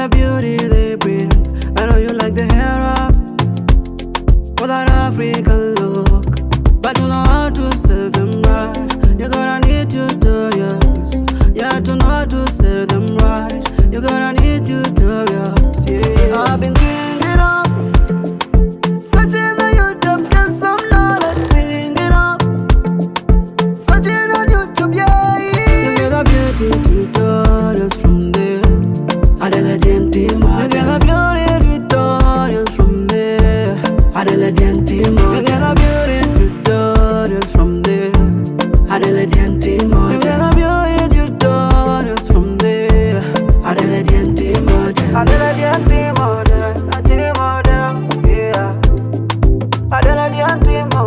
the beauty they bring. I know you like the hair up for that African look, but you know how to sell them right. You gotta need tutorials, yeah, to know how to sell them right. You gotta need tutorials, yeah. I've been thinking of searching on YouTube, get some knowledge, thinking of searching on YouTube, yeah. You get the beauty tutorials from there. Adela Gentima, you get the beauty tutorials from there. Adela Gentima, you get the beauty tutorials from there. Adela Gentima, you get the beauty tutorials from there. Adela Gentima, Adela Gentima, yeah. Adela Gentima,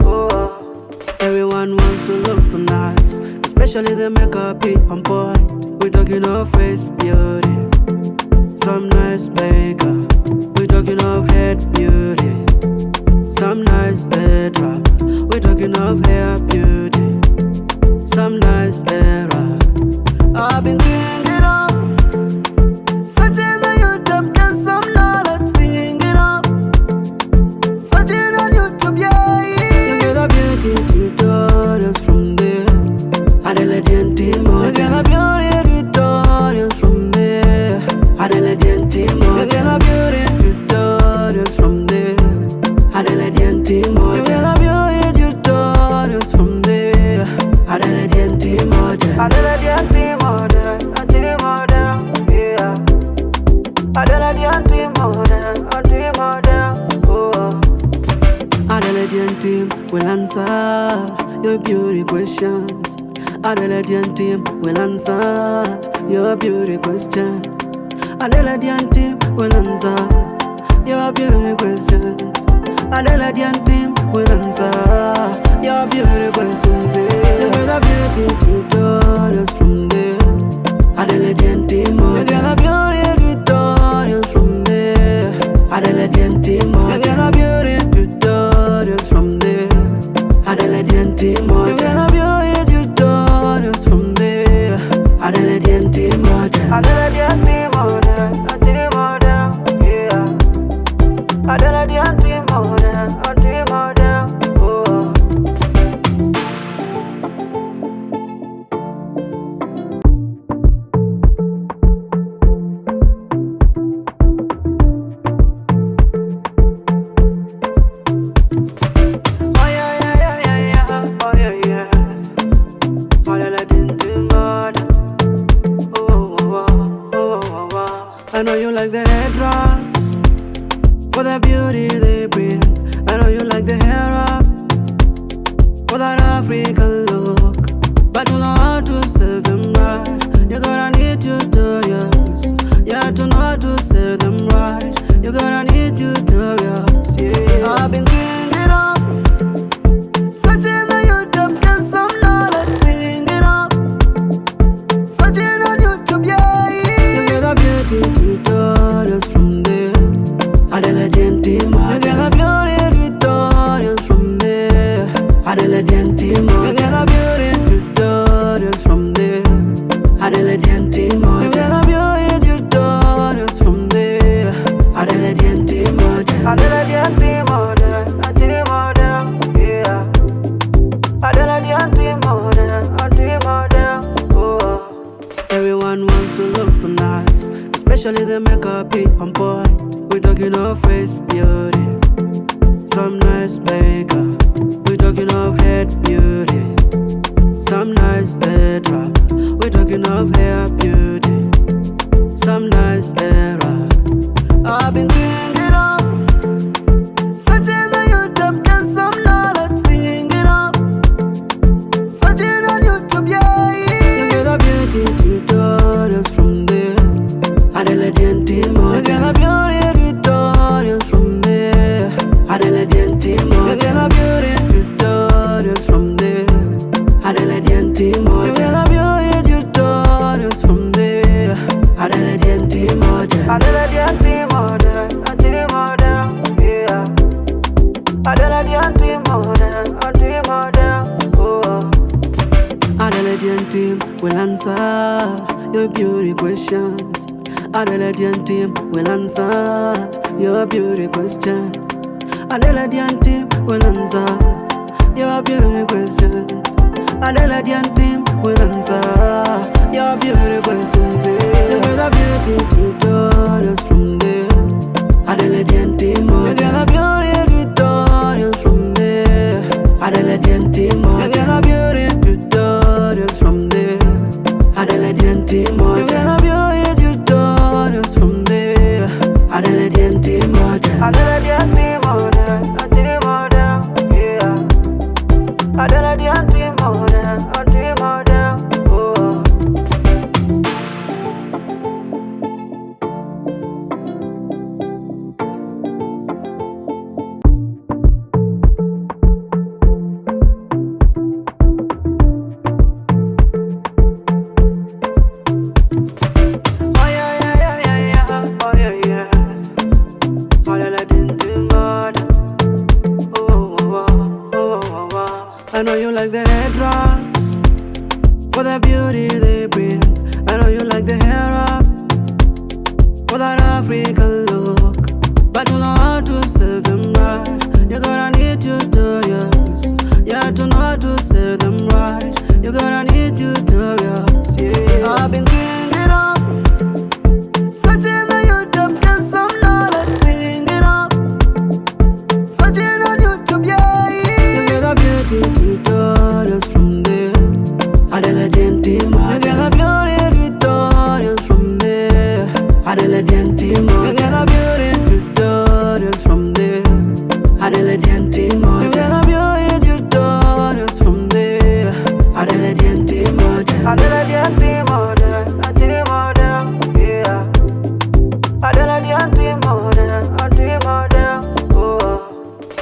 oh. Everyone wants to look so nice, especially the makeup be on point. We talking of face beauty, some nice makeup. We talking of head beauty, some nice head wrap. We talking of hair beauty, some nice hair wrap. I've been thinking of searching on YouTube, get some knowledge, thinking of searching on YouTube, yeah. You get the beauty tutorials from there. Adela Gentima, you get the beauty tutorials from there. Adela Gentima, you get the beauty tutorials from there. Adela Gentima, you get the beauty tutorials from there. Adela Gentima, Adela Gentima, yeah. Adela Gentima, oh. Adela Gentima will answer your beauty questions. Adela Gentima will answer your beauty question. Adela Gentima will answer your beauty questions. Adela Gentima will answer your beauty questions. You get the beauty tutorials from there. Adela Gentima, you get the beauty tutorials from there. Adela Gentima, you get the beauty tutorials from there. Adela Gentima, you get the beauty tutorials from there. Adela Gentima, Adela Gentima, yeah. Adela Gentima, oh. I know you like the headwraps for the beauty they bring. I know you like the hair up for that African look, but you know how to sell them right. You gotta need tutorials, yeah, to know how to sell them right. You gotta need tutorials, yeah. I've been thinking of searching on YouTube, get some knowledge, thinking of searching on YouTube, yeah. You get the beauty tutorials from there. Adela Gentima, you get the beauty tutorials from there. Adela Gentima, you get the beauty tutorials from there. Adela Gentima, you get the beauty tutorials from there. Adela Gentima, Adela Gentima, yeah. Adela Gentima, oh. Everyone wants to look so nice, especially the makeup be on point. We talking of face beauty, some nice makeup. We talking of head beauty, some nice head wrap. We talking of hair beauty, some nice hair wrap. I've been thinking of searching on YouTube, get some knowledge, thinking of searching on YouTube, yeah. You get the beauty tutorials from there. Adela Gentima, you get the beauty tutorials from there. Adela Gentima, you get the beauty tutorials from there. Adela Gentima, you get the beauty tutorials from there. Adela Gentima, Adela Gentima, yeah. Adela Gentima, oh. Adela Gentima will answer your beauty questions. Adelaide team will answer your beauty question. Adelaide team will answer your beauty questions. Adelaide team will answer your beauty questions. You get a beauty tutorials from there. Adelaide team, you get a beauty tutorials from there. Adelaide team, you get a beauty tutorials from there. Adelaide team, you get a beauty tutorials from there. Adelaide team, Adelaide team, yeah. Adelaide team, I know you like the headwraps for the beauty they bring. I know you like the hair up for that African look, but you know how to say them right. You gotta need tutorials, yeah, to know how to say them right. You gotta need tutorials, yeah. I've been thinking of searching on YouTube, get some knowledge, thinking of searching on YouTube, yeah. You get a beauty tutorials from there. Adelaide team, you get a beauty tutorials from there. Adelaide team, you get a beauty tutorials from there. Adelaide team, you get a beauty tutorials from there. Adelaide team, Adelaide team, yeah. Adelaide team, oh.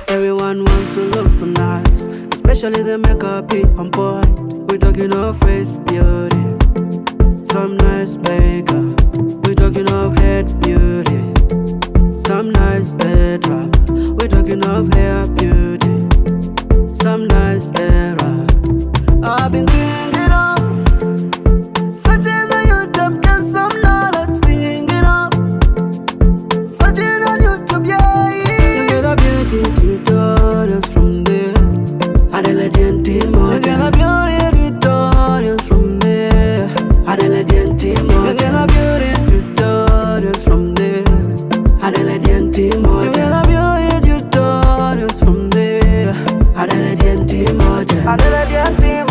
Everyone wants to look so nice, especially the makeup be on point. We talking of face beauty, some nice makeup. We talking of head beauty, some nice head wrap. We talking of hair beauty, some nice hair wrap. I've been thinking of searching on YouTube, get some knowledge, thinking of searching on YouTube, yeah. You get a beauty tutorials from there. Adelaide team, you get a beauty tutorials from there. Adelaide team, you get a beauty tutorials from there. Adelaide team, you get a beauty tutorials from there. Adelaide team, Adelaide team,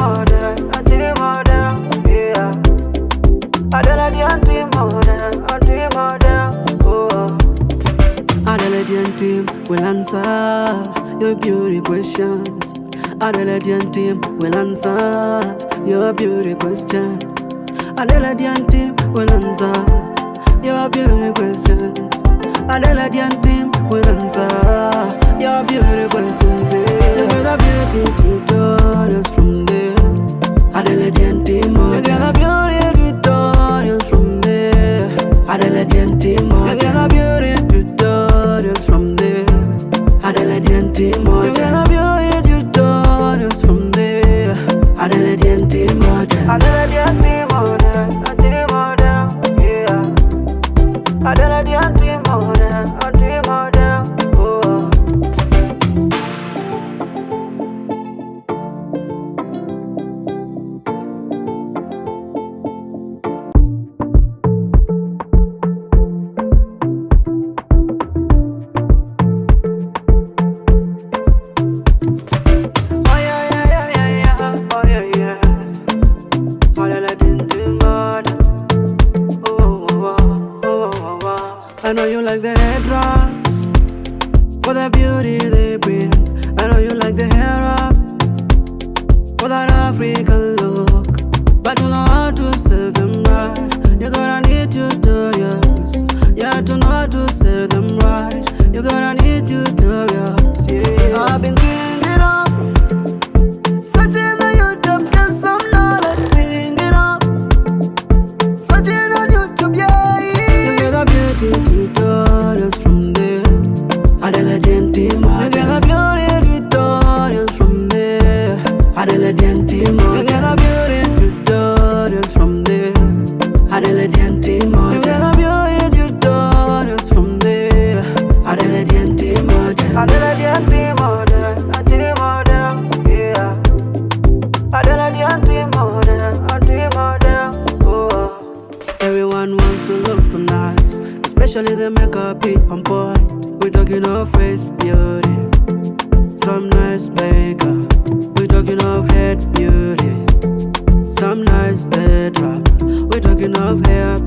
yeah. Adelaide team, oh. Adelaide team will answer your beauty questions. Adelaide team will answer your beauty question. Adelaide team will answer your beauty questions. Adelaide team will answer your beauty questions. You get a beauty tutorials from there. Adelaide team, you get a beauty tutorials from there. Adelaide team, you get a beauty tutorials from there. Adelaide team, you get a beauty tutorials from there. Adelaide team, Adelaide team, yeah. Adelaide team, oh. I know you like the headwraps for the beauty they bring. I know you like the hair up for that African look, but you know how to say them right. You gotta need tutorials, yeah, to know how to say them right. You gotta need tutorials, yeah. I've been thinking of searching on YouTube, get some knowledge, thinking of searching on YouTube, yeah. You get a beauty tutorials from there. Adelaide team, you get a beauty tutorials from there. Adelaide team, you get a beauty tutorials from there. makeup be on point. We talking of face beauty, some nice makeup. We talking of head beauty, some nice head wrap. We talking of hair